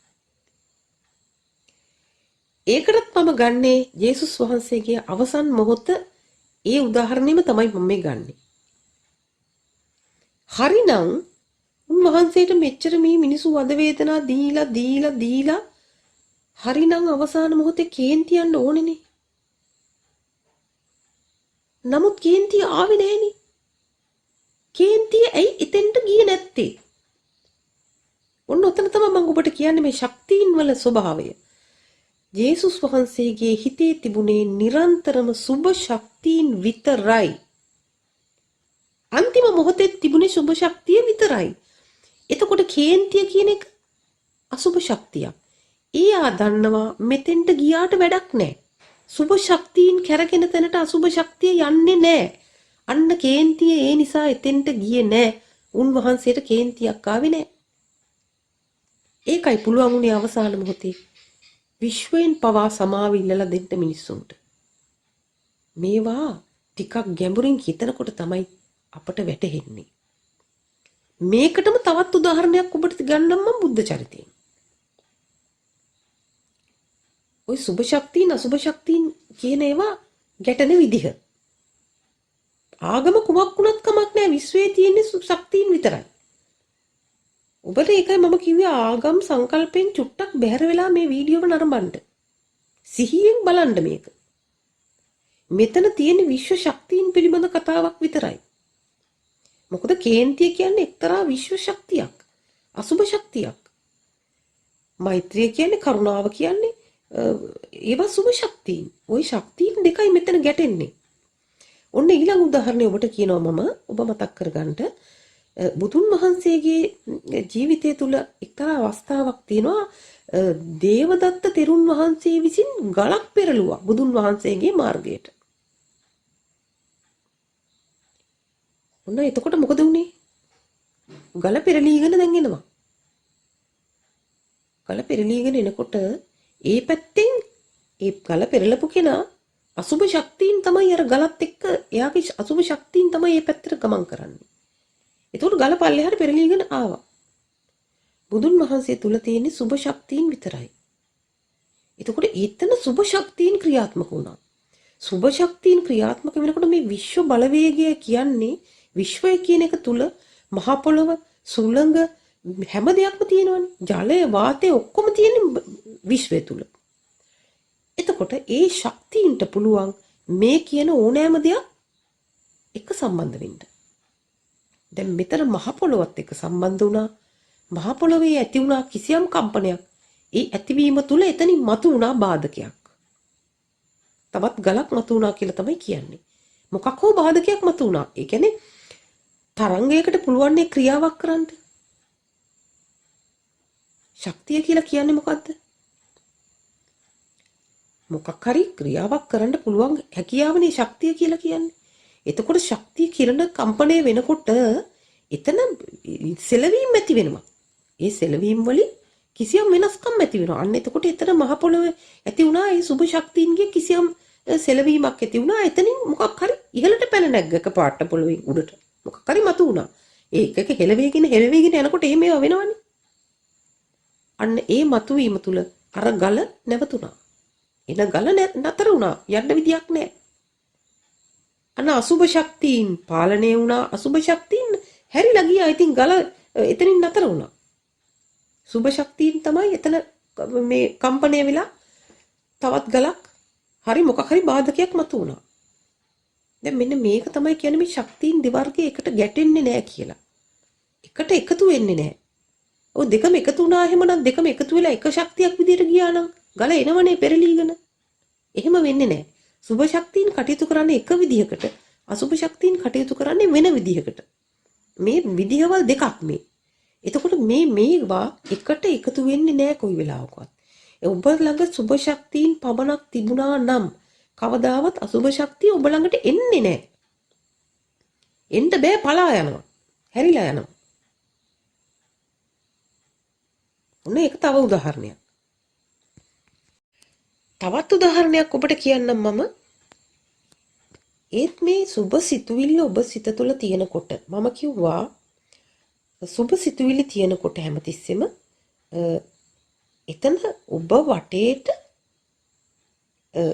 ඒකටත් මම ගන්නේ යේසුස් වහන්සේගේ අවසන් මොහොත ඒ උදාහරණෙම තමයි මම මේ ගන්නෙ. හරිනම් උන්වහන්සේට මෙච්චර මේ මිනිසු වද වේදනා දීලා හරිනම් අවසාන මොහොතේ කේන්තියන්න ඕනේනේ. නමුත් කේන්තිය ආවේ නැහෙනේ. කේන්තිය ඇයි එතෙන්ට ගියේ නැත්තේ? ඔන්න ඔතන තමයි මම ඔබට කියන්නේ මේ ශක්තියින් වල ස්වභාවය. යේසුස් වහන්සේගේ හිතේ තිබුණේ නිරන්තරම සුබ ශක්තියින් විතරයි. අන්තිම මොහොතේ තිබුණේ සුබ ශක්තිය විතරයි. එතකොට කේන්තිය කියන එක අසුබ ශක්තියක්. එයා දන්නවා මෙතෙන්ට ගියාට වැඩක් නැහැ. සුබ ශක්තියින් කැරගෙන තැනට අසුබ ශක්තිය යන්නේ නැහැ. අන්න කේන්තිය ඒ නිසා එතෙන්ට ගියේ නැහැ. උන්වහන්සේට කේන්තියක් ආවේ නැහැ. ඒකයි පුළුවන් උනේ අවසාන මොහොතේ විශ්වයෙන් පවා සමාව ඉල්ලලා දෙන්න මිනිස්සුන්ට. මේවා ටිකක් ගැඹුරින් හිතනකොට තමයි අපට වැටහෙන්නේ. මේකටම තවත් උදාහරණයක් ඔබට ගන්නම් මම බුද්ධ චරිතයෙන්. ওই සුභ ශක්තියින් අසුභ ශක්තියින් කියන ඒවා ගැටෙන විදිහ. ආගම කුමක් වුණත් කමක් නැහැ, විශ්වයේ තියෙන ශක්තියින් විතරයි. ඔබට ඒකයි මම කිව්වේ ආගම් සංකල්පෙන් චුට්ටක් බැහැර වෙලා මේ වීඩියෝව නරඹන්න. සිහියෙන් බලන්න මේක. මෙතන තියෙන විශ්ව ශක්තියින් පිළිබඳ කතාවක් විතරයි. මොකද කේන්තිය කියන්නේ එක්තරා විශ්ව ශක්තියක්, අසුභ ශක්තියක්. මෛත්‍රිය කියන්නේ, කරුණාව කියන්නේ ඒවා සුභ ශක්තියින්. ওই ශක්තියින් දෙකයි මෙතන ගැටෙන්නේ. ඔන්න ඊළඟ උදාහරණය ඔබට කියනවා මම, ඔබ මතක් කරගන්න. බුදුන් වහන්සේගේ ජීවිතය තුළ එක්තරා අවස්ථාවක් තියෙනවා. දේවදත්ත තෙරුන් වහන්සේ විසින් ගලක් පෙරළුවා බුදුන් වහන්සේගේ මාර්ගයට. ඔන්න එතකොට මොකද වුනේ? ගල පෙරලීගෙන දැන් එනවා. ගල පෙරලීගෙන එනකොට ඒ පැත්තෙන් ඒ ගල පෙරලපු කෙනා අසුභ ශක්තියින් තමයි අර ගලත් එක්ක, එයාගේ අසුභ ශක්තියින් තමයි මේ පැත්තට ගමන් කරන්නේ. එතකොට ගල පල්ලෙහාට පෙරලීගෙන ආවා. බුදුන් වහන්සේ තුල තියෙන සුභ ශක්තියින් විතරයි. එතකොට එතන සුභ ශක්තියින් ක්‍රියාත්මක වුණා. සුභ ශක්තියින් ක්‍රියාත්මක වෙනකොට මේ විශ්ව බලවේගය කියන්නේ, විශ්වය කියන එක තුල මහ පොළව, සුළඟ හැම දෙයක්ම තියෙනවනේ. ජලය, වාතය ඔක්කොම තියෙන විශ්වය තුල. එතකොට ඒ ශක්තියින්ට පුළුවන් මේ කියන ඕනෑම දෙයක් එක්ක සම්බන්ධ වෙන්න. දැන් මෙතන මහ පොළොවත් එක්ක සම්බන්ධ වුණා. මහ පොළොවේ ඇති වුණා කිසියම් කම්පනයක්. ඒ ඇතිවීම තුල එතනින් මතු වුණා බාධකයක්. තවත් ගලක් මතු වුණා කියලා තමයි කියන්නේ. මොකක් හෝ බාධකයක් මතු වුණා. ඒ කියන්නේ තරංගයකට පුළුවන් නේ ක්‍රියාවක් කරන්න. ශක්තිය කියලා කියන්නේ මොකද්ද? මොකක් හරි ක්‍රියාවක් කරන්න පුළුවන් හැකියාවනේ ශක්තිය කියලා කියන්නේ. එතකොට ශක්තිය කිරණ කම්පණය වෙනකොට එතන සෙලවීම් ඇති වෙනවා. ඒ සෙලවීම් වලින් කිසියම් වෙනස්කම් ඇති වෙනවා. අන්න එතකොට එතන මහ පොළොවේ ඇති වුණා ඒ සුභ ශක්තියින්ගේ කිසියම් සෙලවීමක් ඇති වුණා. එතනින් මොකක් හරි ඉහළට පැන නැග්ගක පාට පොළොවෙන් උඩට. මොකක් හරි මතු වුණා. ඒකක හෙලවේගෙන යනකොට එහෙම ඒවා වෙනවනේ. අන්න ඒ මතුවීම තුල අර ගල නැවතුණා. එන ගල නතර වුණා. යන්න විදියක් නැහැ. අන්න අසුභ ශක්තියින් පාලනය වුණා. අසුභ ශක්තියින් හැරිලා ගියා. ඉතින් ගල එතනින් නතර වුණා. සුභ ශක්තියින් තමයි එතන මේ කම්පණය වෙලා තවත් ගලක් හරි මොකක් හරි බාධකයක් මතු වුණා. දැන් මෙන්න මේක තමයි කියන්නේ මේ ශක්තියින් දෙවර්ගයේ එකට ගැටෙන්නේ නැහැ කියලා. එකට එකතු වෙන්නේ නැහැ. ඔය දෙකම එකතු වුණා එහෙමනම් දෙකම එකතු වෙලා එක ශක්තියක් විදියට ගියා නම් ගල එනවනේ පෙරලීගෙන. එහෙම වෙන්නේ නැහැ. සුභ ශක්තියින් කටයුතු කරන්නේ එක විදිහකට, අසුභ ශක්තියින් කටයුතු කරන්නේ වෙන විදිහකට. මේ විදිහවල් දෙකක් මේ. එතකොට මේවා එකට එකතු වෙන්නේ නැහැ කොයි වෙලාවකවත්. ඔබ ළඟ සුභ ශක්තියින් පමණක් තිබුණා නම් කවදාවත් අසුභ ශක්තිය ඔබ ළඟට එන්නේ නැහැ. එන්න බෑ, පලා යනවා. හැරිලා යනවා. ඔන්න ඒක තව උදාහරණයක්. තවත් උදාහරණයක් ඔබට කියන්නම් මම. ඒත් මේ සුභ සිතුවිල්ල ඔබ සිත තුළ තියෙනකොට මම කිව්වා සුභ සිතුවිලි තියෙනකොට හැමතිස්සෙම එතන ඔබ වටේට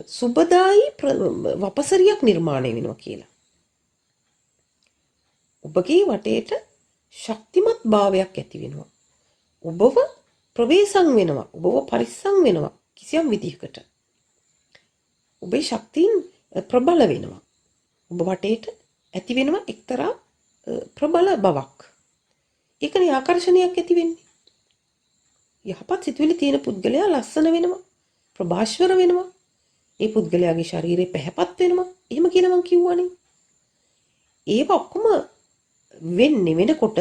සුබදායි වපසරියක් නිර්මාණය වෙනවා කියලා. ඔබගේ වටේට ශක්තිමත් භාවයක් ඇති වෙනවා. ඔබව ප්‍රවේශම් වෙනවා. ඔබව පරිස්සම් වෙනවා කිසියම් විදිහකට. ඔබේ ශක්තියින් ප්‍රබල වෙනවා. ඔබ වටේට ඇති වෙනවා එක්තරා ප්‍රබල බවක්. ඒකනේ ආකර්ෂණයක් ඇති වෙන්නේ. යහපත් සිතුවිලි තියෙන පුද්ගලයා ලස්සන වෙනවා, ප්‍රභාස්වර වෙනවා. ඒ පුද්ගලයාගේ ශරීරය පැහැපත් වෙනවා. එහෙම කියලා මං කිව්වනේ. ඒක ඔක්කොම වෙනකොට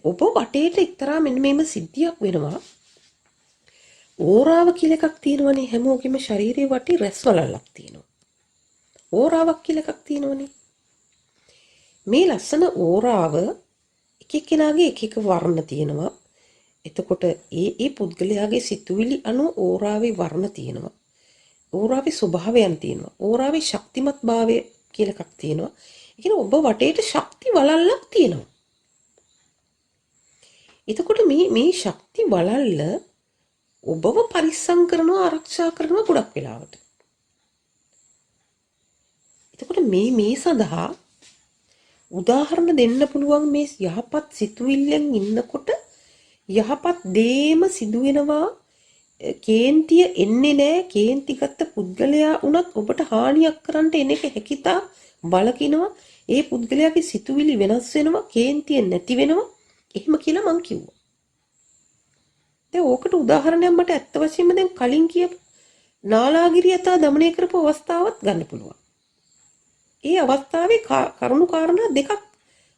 ඔබ වටේට එක්තරා මෙන්න මේම සිද්ධියක් වෙනවා. ඕරාව කියලා එකක් තියෙනවනේ හැමෝගෙම ශරීරයේ වටේ රැස්වලල්ලක් තියෙනවා. ඕරාවක් කියලා එකක් තියෙනවනේ. මේ ලස්සන ඕරාව එක එක්කෙනාගේ එක එක වර්ණ තියෙනවා. එතකොට ඒ පුද්ගලයාගේ සිතුවිලි අනුව ඕරාවේ වර්ණ තියෙනවා. ඕරාවේ ස්වභාවයන් තියෙනවා. ඕරාවේ ශක්තිමත් භාවය කියලා එකක් තියෙනවා. ඒ කියන්නේ ඔබ වටේට ශක්ති වලල්ලක් තියෙනවා. එතකොට මේ ශක්ති වලල්ල ඔබව පරිස්සම් කරනවා, ආරක්ෂා කරනවා ගොඩක් වෙලාවට. එතකොට මේ සඳහා උදාහරණ දෙන්න පුළුවන් මේ යහපත් සිතුවිල්ලෙන් ඉන්නකොට යහපත් දේම සිදු වෙනවා. කේන්තිය එන්නේ නැහැ. කේන්තිගත පුද්ගලයා වුණත් ඔබට හානියක් කරන්න එන එක හැකිතා බලකිනවා. ඒ පුද්ගලයාගේ සිතුවිලි වෙනස් වෙනවා. කේන්තිය නැති වෙනවා. එහෙම කියලා මං කිව්වා. දැන් ඕකට උදාහරණයක් මට ඇත්ත වශයෙන්ම දැන් කලින් කියපු නාලාගිරි යතා দমনය කරපු අවස්ථාවත් ගන්න පුළුවන්. ඒ අවස්ථාවේ කරුණු කාරණා දෙකක්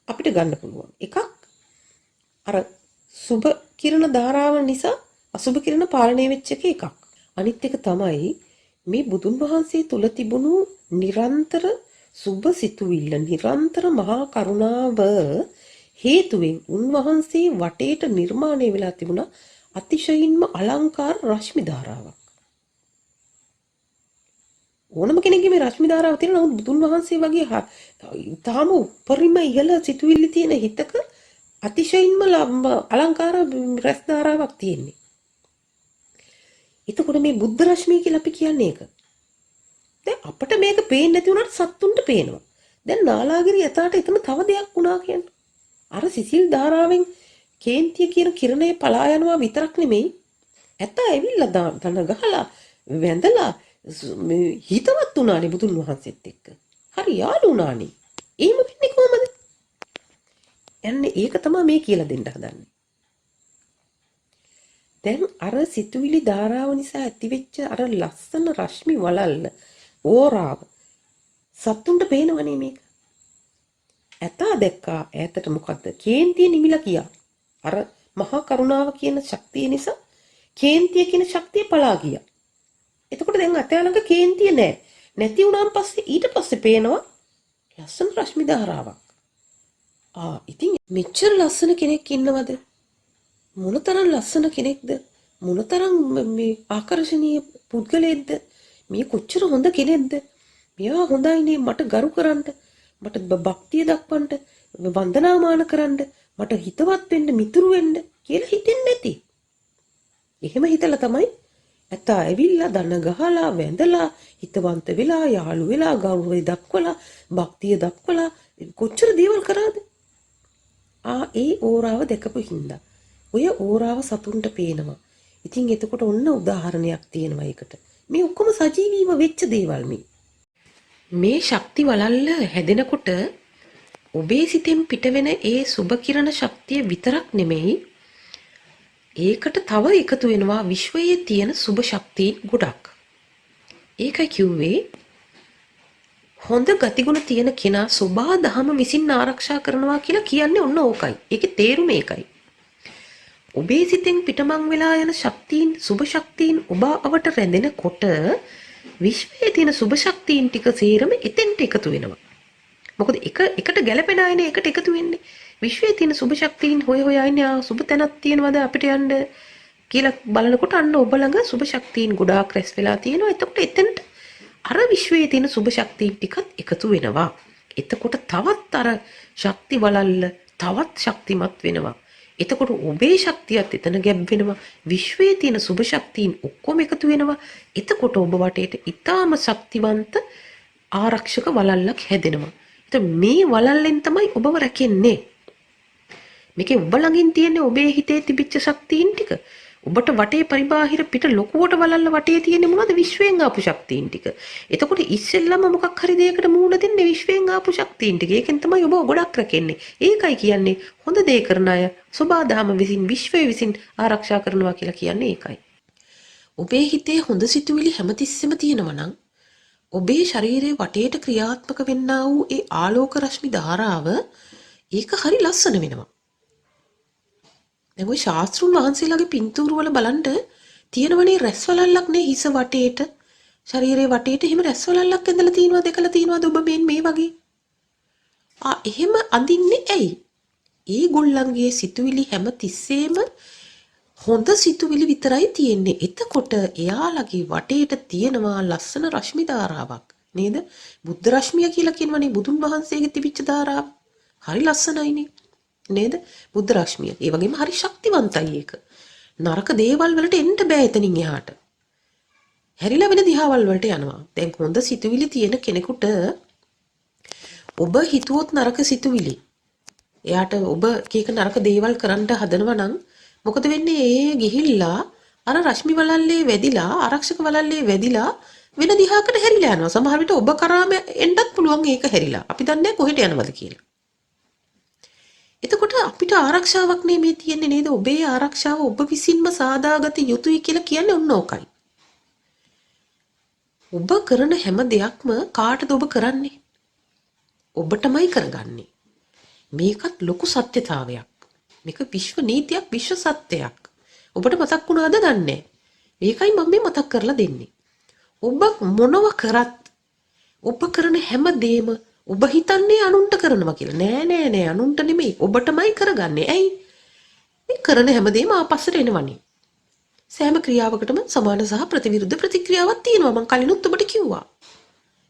අපිට ගන්න පුළුවන්. එකක් අර සුභ කිරණ ධාරාව නිසා අසුභ කිරණ පාලනය වෙච්ච එකක්. අනිත් එක තමයි මේ බුදුන් වහන්සේ තුල තිබුණු නිරන්තර සුභ සිතුවිල්ල, නිරන්තර මහා කරුණාව හේතුවෙන් උන්වහන්සේ වටේට නිර්මාණය වෙලා තිබුණා අතිශයින්ම අලංකාර රශ්මි ධාරාවක්. ඕනම කෙනෙක්ගේ මේ රශ්මි ධාරාව තියෙන නමුත් බුදුන් වහන්සේ වගේ තාම උපරිම ඉහළ සිතුවිලි තියෙන හිතක අතිශයින්ම අලංකාර රස් ධාරාවක් තියෙන්නේ. එතකොට මේ බුද්ධ රශ්මිය කියලා අපි කියන්නේ ඒක. දැන් අපිට මේක පේන්නේ නැති වුණාට සත්තුන්ට පේනවා. දැන් නාලාගිරි යතාට එතන තව දෙයක් වුණා කියන්නේ. අර සිසිල් ධාරාවෙන් කේන්තිය කියන කිරණය පලා යනවා විතරක් නෙමෙයි. ඇත ඇවිල්ලා දන ගහලා වැඳලා හිතවත් වුණානේ බුදුන් වහන්සේත් එක්ක. හරි යාළු වුණානේ. එහෙම වෙන්නේ කොහමද? යන්නේ ඒක තමයි මේ කියලා දෙන්න හදන්නේ. දැන් අර සිතුවිලි ධාරාව නිසා ඇතිවෙච්ච අර ලස්සන රශ්මි වලල්ල ඕරාව සත්තුන්ට පේනවනේ මේක. ඇතා දැක්කා ඈතට මොකද්ද? කේන්තිය නිමිලා ගියා. අර මහා කරුණාව කියන ශක්තිය නිසා කේන්තිය කියන ශක්තිය පලා ගියා. එතකොට දැන් ඇතා ළඟ කේන්තිය නැහැ. නැති වුණාන් පස්සේ ඊට පස්සේ පේනවා ලස්සන රශ්මි ධාරාවක්. ඉතින් මෙච්චර ලස්සන කෙනෙක් ඉන්නවද? මොනතරම් ලස්සන කෙනෙක්ද? මොනතරම් මේ ආකර්ෂණීය පුද්ගලයෙක්ද? මේ කොච්චර හොඳ කෙනෙක්ද? මෙයා හොඳයිනේ මට ගරු කරන්න, මට භක්තිය දක්වන්න, වන්දනාමාන කරන්න, මට හිතවත් වෙන්න, මිතුරු වෙන්න කියලා හිතෙන්නේ නැති. එහෙම හිතලා තමයි ඇත්තා ඇවිල්ලා දන ගහලා වැඳලා හිතවන්ත වෙලා යාළු වෙලා ගෞරවය දක්වලා භක්තිය දක්වලා කොච්චර දේවල් කරාද? ඒ ඕරාව දැකපු හින්දා ඔය ඕරාව සතුන්ට පේනවා. ඉතින් එතකොට ඔන්න උදාහරණයක් තියෙනවා ඒකට. මේ ඔක්කොම සජීවීව වෙච්ච දේවල් මේ ශක්ති වලල්ල හැදෙනකොට ඔබේ සිතෙන් පිටවෙන ඒ සුබ කිරණ ශක්තිය විතරක් නෙමෙයි ඒකට තව එකතු වෙනවා විශ්වයේ තියෙන සුබ ශක්තියින් ගොඩක්. ඒකයි කිව්වේ හොඳ ගතිගුණ තියෙන කෙනා සෝබා දහම විසින් ආරක්ෂා කරනවා කියලා කියන්නේ ඔන්න ඕකයි. ඒකේ තේරුම ඒකයි. ඔබේ සිතෙන් පිටමං වෙලා යන ශක්තියින් සුබ ශක්තියින් ඔබ අවට රැඳෙනකොට විශ්වයේ තියෙන සුබ ශක්තියින් ටික සේරම එතෙන්ට එකතු වෙනවා. මොකද එකට ගැළපෙන අයනේ එකට එකතු වෙන්නේ. විශ්වයේ තියෙන සුබ ශක්තියින් හොය හොයා ඉන්නේ සුබ තැනක් තියෙනවද අපිට යන්න කියලා බලනකොට අන්න ඔබ ළඟ සුබ ශක්තියින් ගොඩාක් රැස් වෙලා තියෙනවා. එතකොට එතෙන්ට අර විශ්වයේ තියෙන සුබ ශක්තියින් ටිකත් එකතු වෙනවා. එතකොට තවත් අර ශක්ති වලල්ල තවත් ශක්තිමත් වෙනවා. එතකොට ඔබේ ශක්තියත් එතන ගැබ් වෙනවා. විශ්වයේ තියෙන සුබ ශක්තියින් ඔක්කොම එකතු වෙනවා. එතකොට ඔබ වටේට ඊටාම ශක්තිවන්ත ආරක්ෂක වලල්ලක් හැදෙනවා. එතකොට මේ වලල්ලෙන් තමයි ඔබව රැකෙන්නේ. මේකේ ඔබ ළඟින් තියෙන ඔබේ හිතේ තිබිච්ච ශක්තියින් ටික. ඔබට වටේ පරිබාහිර පිට ලොකුවට වලල්ල වටේ තියෙන්නේ මොනවද? විශ්වයෙන් ආපු ශක්තියින් ටික. එතකොට ඉස්සෙල්ලම මොකක් හරි දෙයකට මූණ දෙන්නේ විශ්වයෙන් ආපු ශක්තියින් ටික. ඒකෙන් තමයි ඔබ ගොඩක් රැකෙන්නේ. ඒකයි කියන්නේ හොඳ දේ කරන අය සෝබාදහම විසින් විශ්වය විසින් ආරක්ෂා කරනවා කියලා කියන්නේ ඒකයි. ඔබේ හිතේ හොඳ සිතුවිලි හැමතිස්සෙම තියෙනවා නම් ඔබේ ශරීරයේ වටේට ක්‍රියාත්මක වෙන්නා වූ ඒ ආලෝක රශ්මි ධාරාව ඒක හරි ලස්සන වෙනවා. දැන් ඔය ශාස්ත්‍රුන් වහන්සේලාගේ පින්තූර වල බලන්න තියෙනවනේ රැස් වලල්ලක් නේ හිස වටේට ශරීරයේ වටේට එහෙම රැස් වලල්ලක් ඇඳලා තියෙනවා දෙකලා තියෙනවාද ඔබ මේ වගේ? එහෙම අඳින්නේ ඇයි? ඒ ගොල්ලන්ගේ සිතුවිලි හැම තිස්සෙම හොඳ සිතුවිලි විතරයි තියෙන්නේ. එතකොට එයාලගේ වටේට තියෙනවා ලස්සන රශ්මි ධාරාවක් නේද? බුද්ධ රශ්මිය කියලා කියනවනේ බුදුන් වහන්සේගේ තිබිච්ච ධාරාව. හරි ලස්සනයිනේ. නේද? බුද්ධ රශ්මිය. ඒ වගේම හරි ශක්තිවන්තයි ඒක. නරක දේවල් වලට එන්න බෑ එතනින් එහාට. හැරිලා වෙන දිහාවල් වලට යනවා. දැන් හොඳ සිතුවිලි තියෙන කෙනෙකුට ඔබ හිතුවොත් නරක සිතුවිලි. එයාට ඔබ කීක නරක දේවල් කරන්න හදනවා නම් මොකද වෙන්නේ? ඒ ගිහිල්ලා අර රශ්මි වලල්ලේ වැදිලා ආරක්ෂක වලල්ලේ වැදිලා වෙන දිහාකට හැරිලා යනවා. සමහර විට ඔබ කරාම එන්නත් පුළුවන් ඒක හැරිලා. අපි දන්නේ කොහෙට යනවද කියලා. එතකොට අපිට ආරක්ෂාවක් මේ තියෙන්නේ නේද? ඔබේ ආරක්ෂාව ඔබ විසින්ම සාදාගත යුතුයි කියලා කියන්නේ ඔන්න ඕකයි. ඔබ කරන හැම දෙයක්ම කාටද ඔබ කරන්නේ? ඔබටමයි කරගන්නේ. මේකත් ලොකු සත්‍යතාවයක්. මේක විශ්ව නීතියක්, විශ්ව සත්‍යයක්. ඔබට මතක් වුණාද දන්නේ? මේකයි මම මේ මතක් කරලා දෙන්නේ. ඔබ මොනව කරත් ඔබ කරන හැම දෙයක්ම ඔබ හිතන්නේ අනුන්ට කරනවා කියලා. නෑ අනුන්ට නෙමෙයි ඔබටමයි කරගන්නේ. ඇයි? මේ කරන හැමදේම ආපස්සට එනවනේ. සෑම ක්‍රියාවකටම සමාන සහ ප්‍රතිවිරුද්ධ ප්‍රතික්‍රියාවක් තියෙනවා. මම කලිනුත් ඔබට කිව්වා.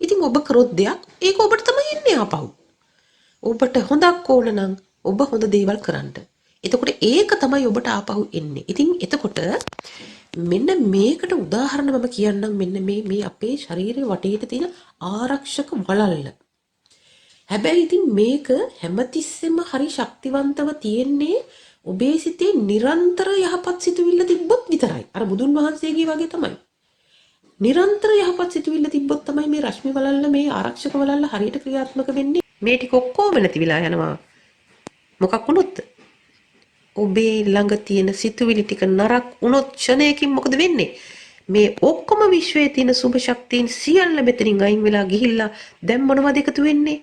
ඉතින් ඔබ කරොත් දෙයක් ඒක ඔබට තමයි එන්නේ ආපහු. ඔබට හොඳක් ඕන නම් ඔබ හොඳ දේවල් කරන්න. එතකොට ඒක තමයි ඔබට ආපහු එන්නේ. ඉතින් එතකොට මෙන්න මේකට උදාහරණ මම කියන්නම්. මෙන්න මේ අපේ ශරීරයේ වටේට තියෙන ආරක්ෂක වලල්ල. හැබැයි ඉතින් මේක හැමතිස්සෙම හරි ශක්තිවන්තව තියෙන්නේ ඔබේ සිතේ නිරන්තර යහපත් සිතුවිල්ල තිබ්බොත් විතරයි. අර බුදුන් වහන්සේගේ වගේ තමයි. නිරන්තර යහපත් සිතුවිල්ල තිබ්බොත් තමයි මේ රශ්මි වලල්ල මේ ආරක්ෂක වලල්ල හරියට ක්‍රියාත්මක වෙන්නේ. මේ ටික ඔක්කොම නැති වෙලා යනවා. මොකක් වුණොත් ඔබේ ළඟ තියෙන සිතුවිලි ටික නරක් වුණොත් ක්ෂණයකින් මොකද වෙන්නේ? මේ ඔක්කොම විශ්වයේ තියෙන සුභ ශක්තියින් සියල්ල මෙතනින් අයින් වෙලා ගිහිල්ලා දැන් මොනවද එකතු වෙන්නේ?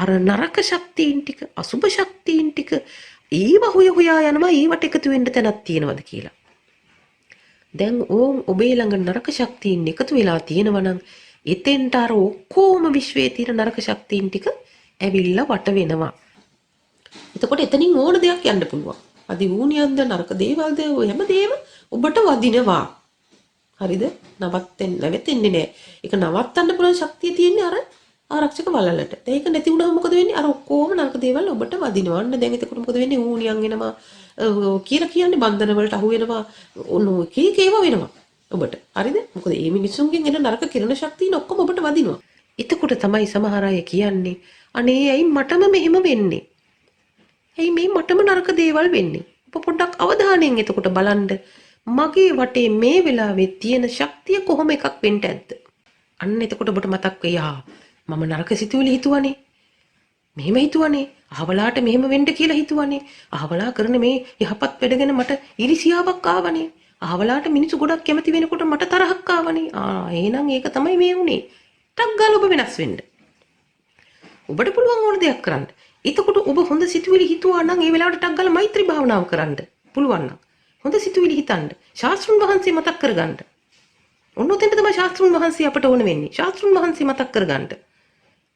අර නරක ශක්තියින් ටික, අසුබ ශක්තියින් ටික ඒව හොයා යනවා ඒවට එකතු වෙන්න තැනක් තියෙනවද කියලා. දැන් ඔබේ ළඟ නරක ශක්තියින් එකතු වෙලා තියෙනවා නම් එතෙන්ට අර ඔක්කොම විශ්වයේ තියෙන නරක ශක්තියින් ටික ඇවිල්ලා වට වෙනවා. එතකොට එතනින් ඕන දෙයක් යන්න පුළුවන්. අදි වුණියන්ද නරක දේවල්ද ඔය හැමදේම ඔබට වදිනවා. හරිද? නැවතෙන්නේ නෑ. ඒක නවත්තන්න පුළුවන් ශක්තිය තියෙන්නේ අර ආරක්ෂක වලලට. ඒක නැති වුණාම මොකද වෙන්නේ? අර ඔක්කොම නරක දේවල් ඔබට වදිනවා. අන්න දැන් එතකොට මොකද වෙන්නේ? ඌණියන් එනවා කියලා කියන්නේ බන්ධන වලට අහු වෙනවා. ඔන්න කීක ඒවා වෙනවා ඔබට. හරිද? මොකද මේ මිනිසුන්ගෙන් එන නරක කිරණ ශක්තියන ඔක්කොම ඔබට වදිනවා. එතකොට තමයි සමහර අය කියන්නේ අනේ ඇයි මටම මෙහෙම වෙන්නේ? ඇයි මේ මටම නරක දේවල් වෙන්නේ? ඔබ පොඩ්ඩක් අවධානයෙන් එතකොට බලන්න මගේ වටේ මේ වෙලාවේ තියෙන ශක්තිය කොහොම එකක් වෙන්න ඇද්ද? අන්න එතකොට ඔබට මතක් වෙයි මම නරක සිතුවිලි හිතුවනේ. මෙහෙම හිතුවනේ. අහවලාට මෙහෙම වෙන්න කියලා හිතුවනේ. අහවලා කරන මේ යහපත් වැඩ ගැන මට ඉරිසියාවක් ආවනේ. අහවලාට මිනිස්සු ගොඩක් කැමති වෙනකොට මට තරහක් ආවනේ. එහෙනම් ඒක තමයි මේ වුනේ. ටක් ගාලා ඔබ වෙනස් වෙන්න. ඔබට පුළුවන් ඕන දෙයක් කරන්න. එතකොට ඔබ හොඳ සිතුවිලි හිතුවා නම් ඒ වෙලාවට ටක් ගාලා මෛත්‍රී භාවනාව කරන්න. පුළුවන් නම්. හොඳ සිතුවිලි හිතන්න. ශාස්ත්‍රුන් වහන්සේ මතක් කරගන්න. ඔන්න ඔතෙන්ට තමයි ශාස්ත්‍රුන් වහන්සේ අපට ඕන වෙන්නේ. ශාස්ත්‍රුන් වහන්සේ මතක් කරගන්න.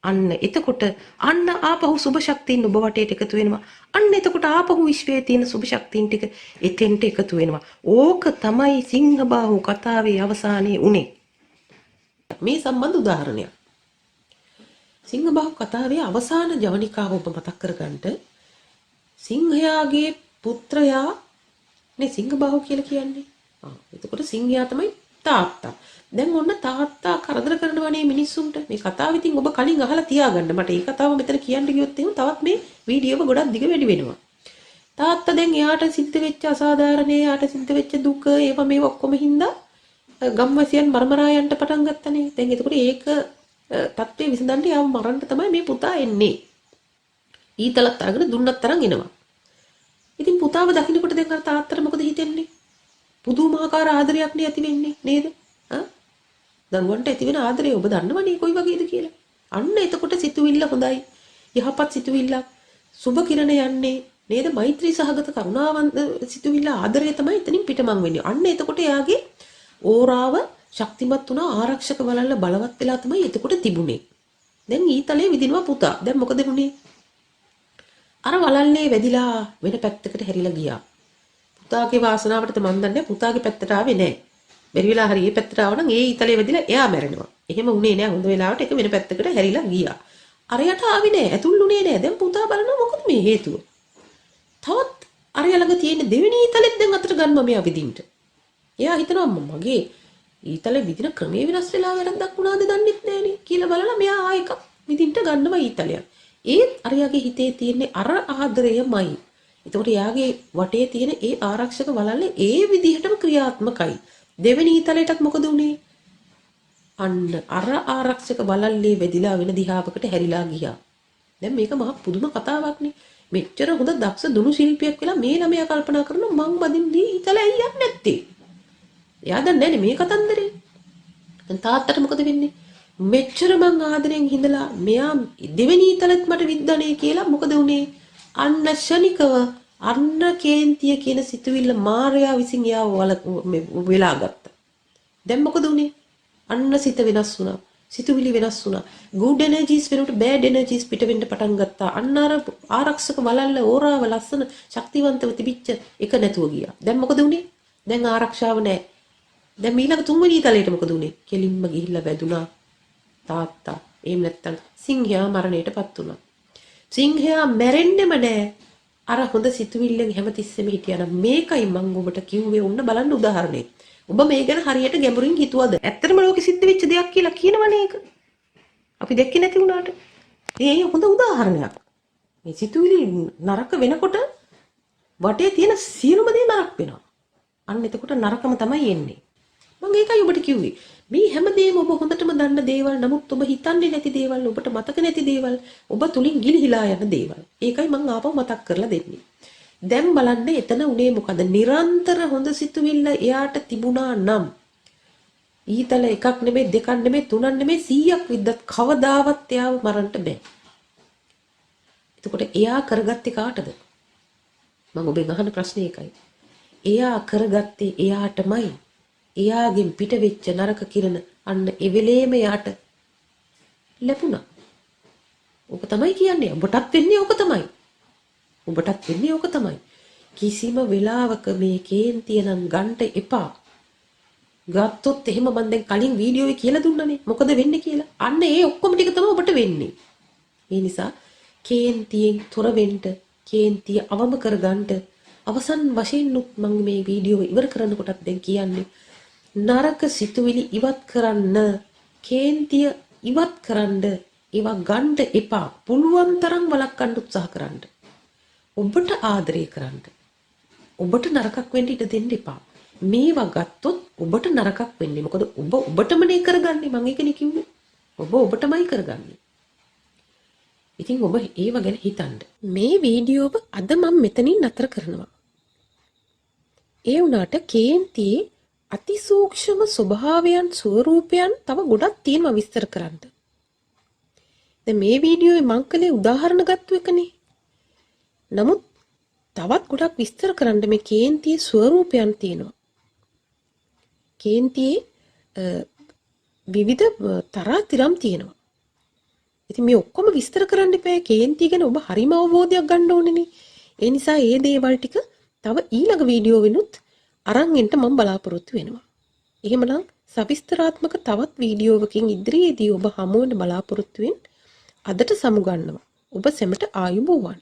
අන්න එතකොට අන්න ආපහු සුභ ශක්තියින් ඔබ වටේට එකතු වෙනවා. අන්න එතකොට ආපහු විශ්වයේ තියෙන සුභ ශක්තියින් ටික එතෙන්ට එකතු වෙනවා. ඕක තමයි සිංහබාහු කතාවේ අවසානයේ උනේ. මේ සම්බන්ධ උදාහරණයක්. සිංහබාහු කතාවේ අවසාන ජවනිකාව ඔබ මතක් කරගන්න. සිංහයාගේ පුත්‍රයා නේ සිංහබාහු කියලා කියන්නේ. එතකොට සිංහයා තමයි තාත්තා. දැන් ඔන්න තාත්තා කරදර කරනවනේ මිනිස්සුන්ට. මේ කතාව ඉතින් ඔබ කලින් අහලා තියාගන්න. මට මේ කතාව මෙතන කියන්න ගියොත් එහෙනම් තවත් මේ වීඩියෝව ගොඩක් දිග වැඩි වෙනවා. තාත්තා දැන් එයාට සිද්ධ වෙච්ච අසාධාරණේ, එයාට සිද්ධ වෙච්ච දුක, ඒවා මේ ඔක්කොම හින්දා ගම්වැසියන් මරමරා යන්න පටන් ගත්තනේ. දැන් එතකොට ඒක තත්ත්වයේ විසඳන්න යාව මරන්න තමයි මේ පුතා එන්නේ. ඊතලත් අරගෙන දුන්නත් තරම් එනවා. ඉතින් පුතාව දකින්නකොට දැන් අර තාත්තට මොකද හිතෙන්නේ? පුදුමාකාර ආදරයක් නේ ඇති වෙන්නේ නේද? දරුවන්ට ඇති වෙන ආදරය ඔබ දන්නවනේ කොයි වගේද කියලා. අන්න එතකොට සිතුවිල්ල හොඳයි. යහපත් සිතුවිල්ලක් සුබ කිරණ යන්නේ නේද? මෛත්‍රී සහගත කරුණාවන්ත සිතුවිල්ල ආදරය තමයි එතනින් පිටමං වෙන්නේ. අන්න එතකොට එයාගේ ඕරාව ශක්තිමත් වුණා, ආරක්ෂක වලල්ල බලවත් වෙලා තමයි එතකොට තිබුණේ. දැන් ඊතලේ විදිනවා පුතා. දැන් මොකද වුනේ? අර වලල්ලේ වැදිලා වෙන පැත්තකට හැරිලා ගියා. පුතාගේ වාසනාවට මන් දන්නේ පුතාගේ පැත්තට ආවේ නැහැ. බැරි වෙලා හරි මේ පැත්තට ආව නම් ඒ ඊතලේ වැදිලා එයා මැරෙනවා. එහෙම වුණේ නැහැ. හොඳ වෙලාවට ඒක වෙන පැත්තකට හැරිලා ගියා. අරයට ආවේ නැහැ. ඇතුළුනේ නැහැ. දැන් පුතා බලනවා මොකද මේ හේතුව? තවත් අරය ළඟ තියෙන දෙවෙනි ඊතලෙත් දැන් අතට ගන්නවා මෙයා විදින්න. එයා හිතනවා මගේ ඊතලේ විදින ක්‍රමයේ වෙනස් වෙලා වැරද්දක් වුණාද දන්නෙත් නැහනේ කියලා බලලා මෙයා ආ එකක් විදින්න ගන්නවා ඊතලයක්. ඒත් අරයාගේ හිතේ තියෙන්නේ අර ආදරයමයි. එතකොට එයාගේ වටේ තියෙන ඒ ආරක්ෂක වලල්ලේ ඒ විදිහටම ක්‍රියාත්මකයි. දෙවෙනි ඊතලයටත් මොකද උනේ? අන්න අර ආරක්ෂක වලල්ලේ වැදිලා වෙන දිහාවකට හැරිලා ගියා. දැන් මේක මහ පුදුම කතාවක්නේ. මෙච්චර හොඳ දක්ෂ දුනු ශිල්පියෙක් වෙලා මේ ළමයා කල්පනා කරනවා මං බදින්නේ ඊතලයි යන්නේ නැත්තේ. එයා දන්නේ නැහැ මේ කතන්දරේ. දැන් තාත්තට මොකද වෙන්නේ? මෙච්චර මං ආදරෙන් හිඳලා මෙයා දෙවෙනි ඊතලෙත් මට විද්දනේ කියලා මොකද උනේ? අන්න ශනිකව අන්න කේන්තිය කියන සිතුවිල්ල මාර්යා විසින් යාව වෙලා ගත්තා. දැන් මොකද උනේ? අන්න සිත වෙනස් වුණා. සිතුවිලි වෙනස් වුණා. good energies වෙනුවට bad energies පිට වෙන්න පටන් ගත්තා. අන්න අර ආරක්ෂක වලල්ල ඕරාව ලස්සන ශක්තිවන්තව තිබිච්ච එක නැතුව ගියා. දැන් මොකද උනේ? දැන් ආරක්ෂාව නැහැ. දැන් ඊළඟ තුන්වෙනි ඊතලයට මොකද උනේ? කෙලින්ම ගිහිල්ලා වැදුනා තාත්තා. එහෙම නැත්තම් සිංහයා මරණයටපත් වුණා. සිංහයා මැරෙන්නෙම නෑ. අර හොඳ සිතුවිල්ලෙන් හැමතිස්සෙම හිටියනම් මේකයි මම ඔබට කිව්වේ ඔන්න බලන්න උදාහරණයක්. ඔබ මේ ගැන හරියට ගැඹුරින් හිතුවද? ඇත්තටම ලෝකෙ සිද්ධ වෙච්ච දෙයක් කියලා කියනවනේ ඒක. අපි දැක්කේ නැති වුණාට. ඒ හොඳ උදාහරණයක්. මේ සිතුවිලි නරක වෙනකොට වටේ තියෙන සියලුම දේ නරක වෙනවා. අන්න එතකොට නරකම තමයි එන්නේ. මම ඒකයි ඔබට කිව්වේ. මේ හැමදේම ඔබ හොඳටම දන්න දේවල්, නමුත් ඔබ හිතන්නේ නැති දේවල්, ඔබට මතක නැති දේවල්, ඔබ තුලින් ගිලිහිලා යන දේවල්. ඒකයි මම ආපහු මතක් කරලා දෙන්නේ. දැන් බලන්න එතන උනේ මොකද? නිරන්තර හොඳ සිතුවිල්ල එයාට තිබුණා නම් ඊතල එකක් නෙමෙයි, දෙකක් නෙමෙයි, තුනක් නෙමෙයි 100ක් විද්දත් කවදාවත් එයාව මරන්න බෑ. එතකොට එයා කරගත්තේ කාටද? මම ඔබෙන් අහන ප්‍රශ්නේ ඒකයි. එයා කරගත්තේ එයාටමයි. එයාගෙන් පිට වෙච්ච නරක කිරණ අන්න ඒ වෙලේම එයාට ලැබුණා. ඔබ තමයි කියන්නේ. ඔබටත් වෙන්නේ ඕක තමයි. ඔබටත් වෙන්නේ ඕක තමයි. කිසිම වෙලාවක මේ කේන්තිය නම් ගන්න එපා. ගත්තොත් එහෙම මම දැන් කලින් වීඩියෝවේ කියලා දුන්නනේ. මොකද වෙන්නේ කියලා. අන්න ඒ ඔක්කොම ටික තමයි ඔබට වෙන්නේ. ඒ නිසා කේන්තියෙන් තොර වෙන්න, කේන්තිය අවම කරගන්න අවසන් වශයෙන් මම මේ වීඩියෝව ඉවර කරනකොටත් දැන් කියන්නේ නරක සිතුවිලි ඉවත් කරන්න, කේන්තිය ඉවත් කරන්න, ඒවා ගන්න එපා. පුළුවන් තරම් වළක්වන්න උත්සාහ කරන්න. ඔබට ආදරය කරන්න. ඔබට නරකක් වෙන්න ඉඩ දෙන්න එපා. මේවා ගත්තොත් ඔබට නරකක් වෙන්නේ. මොකද ඔබ ඔබටමනේ කරගන්නේ. මම ඒකනේ කිව්වේ. ඔබ ඔබටමයි කරගන්නේ. ඉතින් ඔබ ඒව ගැන හිතන්න. මේ වීඩියෝව අද මම මෙතනින් නතර කරනවා. ඒ වුණාට කේන්තියේ අතිසූක්ෂම ස්වභාවයන් ස්වරූපයන් තව ගොඩක් තියෙනවා විස්තර කරන්න. දැන් මේ වීඩියෝවේ මං කලේ උදාහරණ ගත්තු එකනේ. නමුත් තවත් ගොඩක් විස්තර කරන්න මේ කේන්තියේ ස්වරූපයන් තියෙනවා. කේන්තියේ විවිධ තරාතිරම් තියෙනවා. ඉතින් මේ ඔක්කොම විස්තර කරන්න එපා. කේන්තිය ගැන ඔබ හරිම අවබෝධයක් ගන්න ඕනේනේ. ඒ නිසා මේ දේවල් ටික තව ඊළඟ වීඩියෝ වෙනුත් අරන් එන්න මම බලාපොරොත්තු වෙනවා. එහෙමනම් සවිස්තරාත්මක තවත් වීඩියෝවකින් ඉදිරියේදී ඔබ හමු වෙන බලාපොරොත්තු වෙන අදට සමුගන්නවා. ඔබ සැමට ආයුබෝවන්.